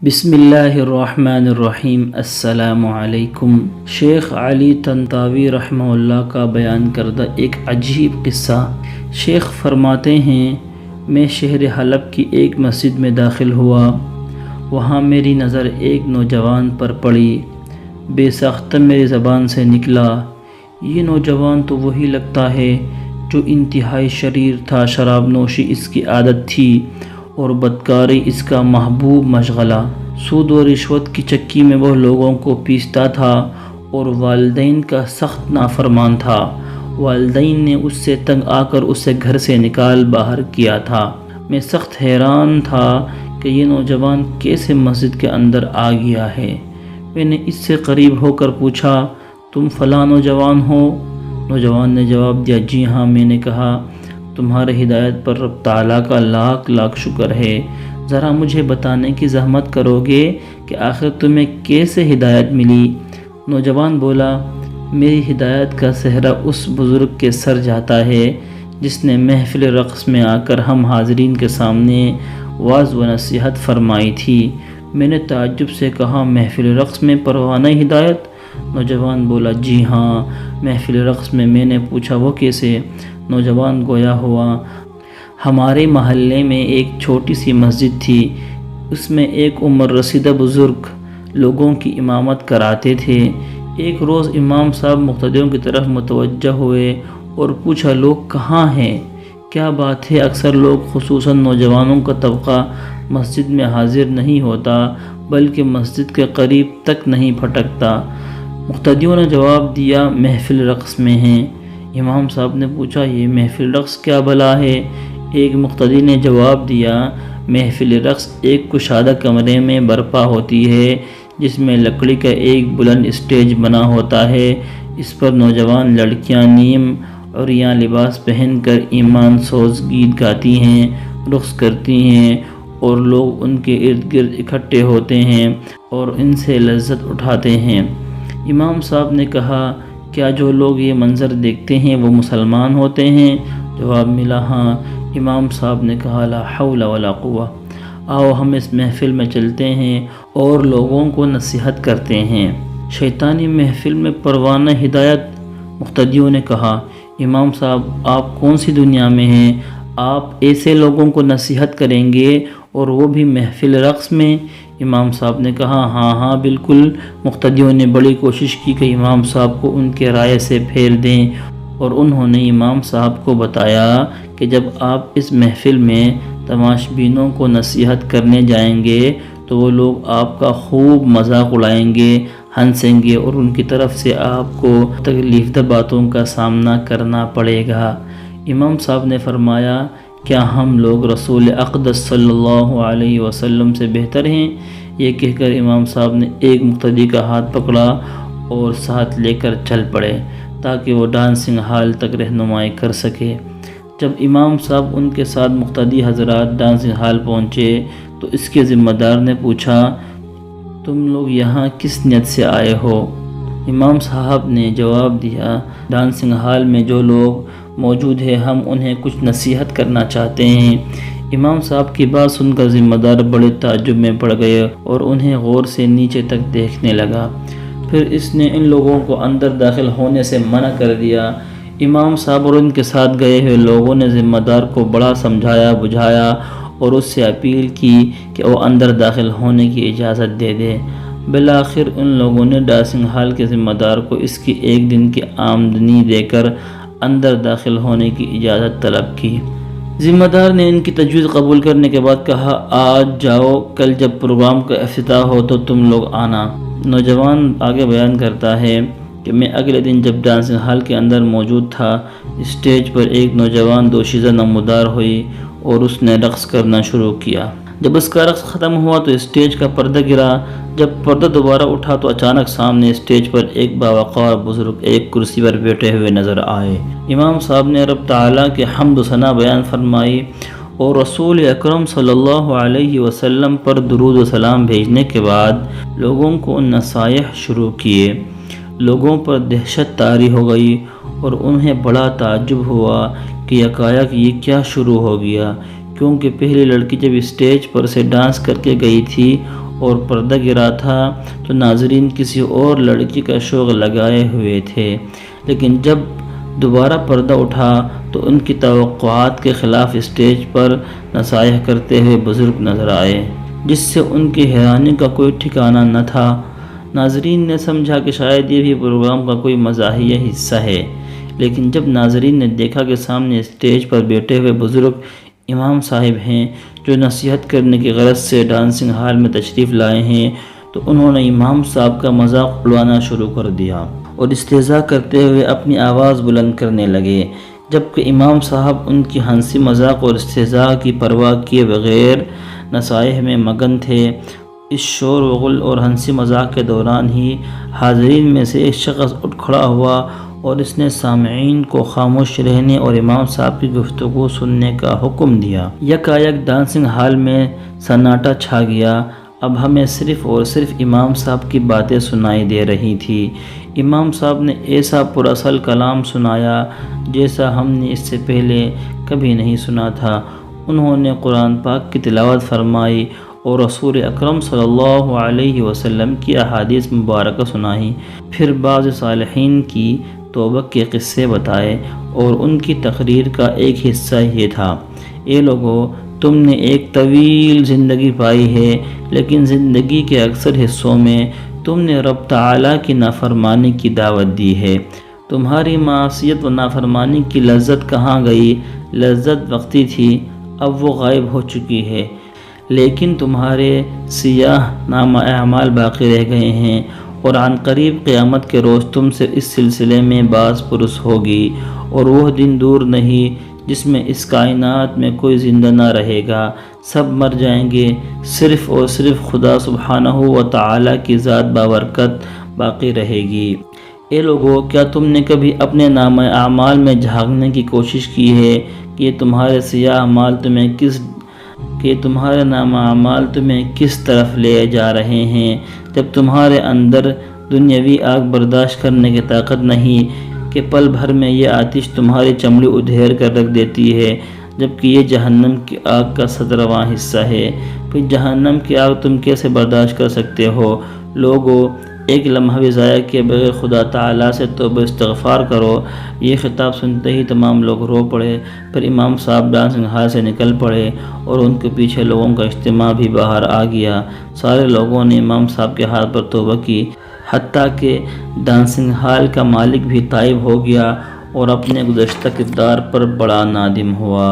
بسم اللہ الرحمن الرحیم۔ السلام علیکم۔ شیخ علی طنطاوی رحمہ اللہ کا بیان کردہ ایک عجیب قصہ۔ شیخ فرماتے ہیں، میں شہر حلب کی ایک مسجد میں داخل ہوا۔ وہاں میری نظر ایک نوجوان پر پڑی۔ بے ساختہ میری زبان سے نکلا، یہ نوجوان تو وہی لگتا ہے جو انتہائی شریر تھا۔ شراب نوشی اس کی عادت تھی اور بدکاری اس کا محبوب مشغلہ۔ سود و رشوت کی چکی میں وہ لوگوں کو پیستا تھا اور والدین کا سخت نافرمان تھا۔ والدین نے اس سے تنگ آ کر اسے گھر سے نکال باہر کیا تھا۔ میں سخت حیران تھا کہ یہ نوجوان کیسے مسجد کے اندر آ گیا ہے۔ میں نے اس سے قریب ہو کر پوچھا، تم فلاں نوجوان ہو؟ نوجوان نے جواب دیا، جی ہاں۔ میں نے کہا، تمہارے ہدایت پر رب تعالیٰ کا لاکھ لاکھ شکر ہے۔ ذرا مجھے بتانے کی زحمت کرو گے کہ آخر تمہیں کیسے ہدایت ملی؟ نوجوان بولا، میری ہدایت کا صحرا اس بزرگ کے سر جاتا ہے جس نے محفل رقص میں آ کر ہم حاضرین کے سامنے واعظ و نصیحت فرمائی تھی۔ میں نے تعجب سے کہا، محفل رقص میں پروانہ ہدایت؟ نوجوان بولا، جی ہاں، محفل رقص میں۔ میں نے پوچھا، وہ کیسے؟ نوجوان گویا ہوا، ہمارے محلے میں ایک چھوٹی سی مسجد تھی، اس میں ایک عمر رسیدہ بزرگ لوگوں کی امامت کراتے تھے۔ ایک روز امام صاحب مقتدیوں کی طرف متوجہ ہوئے اور پوچھا، لوگ کہاں ہیں؟ کیا بات ہے؟ اکثر لوگ خصوصاً نوجوانوں کا طبقہ مسجد میں حاضر نہیں ہوتا بلکہ مسجد کے قریب تک نہیں پھٹکتا۔ مقتدیوں نے جواب دیا، محفل رقص میں ہیں۔ امام صاحب نے پوچھا، یہ محفل رقص کیا بلا ہے؟ ایک مقتدی نے جواب دیا، محفل رقص ایک کشادہ کمرے میں برپا ہوتی ہے جس میں لکڑی کا ایک بلند اسٹیج بنا ہوتا ہے۔ اس پر نوجوان لڑکیاں نیم عریاں لباس پہن کر ایمان سوز گیت گاتی ہیں، رقص کرتی ہیں اور لوگ ان کے ارد گرد اکٹھے ہوتے ہیں اور ان سے لذت اٹھاتے ہیں۔ امام صاحب نے کہا، کیا جو لوگ یہ منظر دیکھتے ہیں وہ مسلمان ہوتے ہیں؟ جواب ملا، ہاں۔ امام صاحب نے کہا، لا حول ولا قوہ، آؤ ہم اس محفل میں چلتے ہیں اور لوگوں کو نصیحت کرتے ہیں۔ شیطانی محفل میں پروانہ ہدایت؟ مقتدیوں نے کہا، امام صاحب آپ کون سی دنیا میں ہیں؟ آپ ایسے لوگوں کو نصیحت کریں گے اور وہ بھی محفل رقص میں؟ امام صاحب نے کہا، ہاں ہاں بالکل۔ مقتدیوں نے بڑی کوشش کی کہ امام صاحب کو ان کے رائے سے پھیر دیں اور انہوں نے امام صاحب کو بتایا کہ جب آپ اس محفل میں تماش بینوں کو نصیحت کرنے جائیں گے تو وہ لوگ آپ کا خوب مذاق اڑائیں گے، ہنسیں گے اور ان کی طرف سے آپ کو تکلیف دہ باتوں کا سامنا کرنا پڑے گا۔ امام صاحب نے فرمایا، کیا ہم لوگ رسول اقدس صلی اللہ علیہ وسلم سے بہتر ہیں؟ یہ کہہ کر امام صاحب نے ایک مقتدی کا ہاتھ پکڑا اور ساتھ لے کر چل پڑے تاکہ وہ ڈانسنگ ہال تک رہنمائی کر سکے۔ جب امام صاحب ان کے ساتھ مقتدی حضرات ڈانسنگ ہال پہنچے تو اس کے ذمہ دار نے پوچھا، تم لوگ یہاں کس نیت سے آئے ہو؟ امام صاحب نے جواب دیا، ڈانسنگ ہال میں جو لوگ موجود ہیں ہم انہیں کچھ نصیحت کرنا چاہتے ہیں۔ امام صاحب کی بات سن کر ذمہ دار بڑے تعجب میں پڑ گئے اور انہیں غور سے نیچے تک دیکھنے لگا۔ پھر اس نے ان لوگوں کو اندر داخل ہونے سے منع کر دیا۔ امام صاحب اور ان کے ساتھ گئے ہوئے لوگوں نے ذمہ دار کو بڑا سمجھایا بجھایا اور اس سے اپیل کی کہ وہ اندر داخل ہونے کی اجازت دے دے۔ بالآخر ان لوگوں نے ڈانسنگ ہال کے ذمہ دار کو اس کی ایک دن کی آمدنی دے کر اندر داخل ہونے کی اجازت طلب کی۔ ذمہ دار نے ان کی تجویز قبول کرنے کے بعد کہا، آج جاؤ، کل جب پروگرام کا افتتاح ہو تو تم لوگ آنا۔ نوجوان آگے بیان کرتا ہے کہ میں اگلے دن جب ڈانسنگ ہال کے اندر موجود تھا، اسٹیج پر ایک نوجوان دوشیزہ نمودار ہوئی اور اس نے رقص کرنا شروع کیا۔ جب اس کا رقص ختم ہوا تو اسٹیج کا پردہ گرا۔ جب پردہ دوبارہ اٹھا تو اچانک سامنے اسٹیج پر ایک باوقار بزرگ ایک کرسی پر بیٹھے ہوئے نظر آئے۔ امام صاحب نے رب تعالیٰ کے حمد و ثنا بیان فرمائی اور رسول اکرم صلی اللہ علیہ وسلم پر درود و سلام بھیجنے کے بعد لوگوں کو نصائح شروع کیے۔ لوگوں پر دہشت طاری ہو گئی اور انہیں بڑا تعجب ہوا کہ یکایک یہ کیا شروع ہو گیا، کیونکہ پہلی لڑکی جب اسٹیج پر سے ڈانس کر کے گئی تھی اور پردہ گرا تھا تو ناظرین کسی اور لڑکی کا شوق لگائے ہوئے تھے، لیکن جب دوبارہ پردہ اٹھا تو ان کی توقعات کے خلاف اسٹیج پر نصائح کرتے ہوئے بزرگ نظر آئے، جس سے ان کی حیرانی کا کوئی ٹھکانہ نہ تھا۔ ناظرین نے سمجھا کہ شاید یہ بھی پروگرام کا کوئی مزاحیہ حصہ ہے، لیکن جب ناظرین نے دیکھا کہ سامنے اسٹیج پر بیٹھے ہوئے بزرگ امام صاحب ہیں جو نصیحت کرنے کی غرض سے ڈانسنگ ہال میں تشریف لائے ہیں، تو انہوں نے امام صاحب کا مذاق اڑانا شروع کر دیا اور استہزاء کرتے ہوئے اپنی آواز بلند کرنے لگے، جبکہ امام صاحب ان کی ہنسی مذاق اور استہزاء کی پرواہ کیے بغیر نصائح میں مگن تھے۔ اس شور و غل اور ہنسی مذاق کے دوران ہی حاضرین میں سے ایک شخص اٹھ کھڑا ہوا اور اس نے سامعین کو خاموش رہنے اور امام صاحب کی گفتگو سننے کا حکم دیا۔ یکایک ڈانسنگ ہال میں سناٹا چھا گیا۔ اب ہمیں صرف اور صرف امام صاحب کی باتیں سنائی دے رہی تھی۔ امام صاحب نے ایسا پراصل کلام سنایا جیسا ہم نے اس سے پہلے کبھی نہیں سنا تھا۔ انہوں نے قرآن پاک کی تلاوت فرمائی اور رسول اکرم صلی اللہ علیہ وسلم کی احادیث مبارکہ سنائی، پھر بعض صالحین کی توبہ کے قصے بتائے، اور ان کی تقریر کا ایک حصہ یہ تھا: اے لوگو، تم نے ایک طویل زندگی پائی ہے، لیکن زندگی کے اکثر حصوں میں تم نے رب تعالیٰ کی نافرمانی کی دعوت دی ہے۔ تمہاری معصیت و نافرمانی کی لذت کہاں گئی؟ لذت وقتی تھی، اب وہ غائب ہو چکی ہے، لیکن تمہارے سیاہ نامہ اعمال باقی رہ گئے ہیں، اور عن قریب قیامت کے روز تم سے اس سلسلے میں باز پرس ہوگی، اور وہ دن دور نہیں جس میں اس کائنات میں کوئی زندہ نہ رہے گا، سب مر جائیں گے، صرف اور صرف خدا سبحانہ و تعالیٰ کی ذات بابرکت باقی رہے گی۔ اے لوگو، کیا تم نے کبھی اپنے نامہ اعمال میں جھانکنے کی کوشش کی ہے کہ تمہارے سیاہ اعمال تمہارے نامہ اعمال تمہیں کس طرف لے جا رہے ہیں، جب تمہارے اندر دنیاوی آگ برداشت کرنے کی طاقت نہیں کہ پل بھر میں یہ آتش تمہاری چمڑی ادھیر کر رکھ دیتی ہے، جبکہ یہ جہنم کی آگ کا 17واں حصہ ہے۔ پھر جہنم کی آگ تم کیسے برداشت کر سکتے ہو؟ لوگو، ایک لمحہ بھی ضائع کیے بغیر خدا تعالیٰ سے توبہ استغفار کرو۔ یہ خطاب سنتے ہی تمام لوگ رو پڑے، پھر امام صاحب ڈانسنگ ہال سے نکل پڑے اور ان کے پیچھے لوگوں کا اجتماع بھی باہر آ گیا۔ سارے لوگوں نے امام صاحب کے ہاتھ پر توبہ کی، حتیٰ کہ ڈانسنگ ہال کا مالک بھی تائب ہو گیا اور اپنے گزشتہ کردار پر بڑا نادم ہوا۔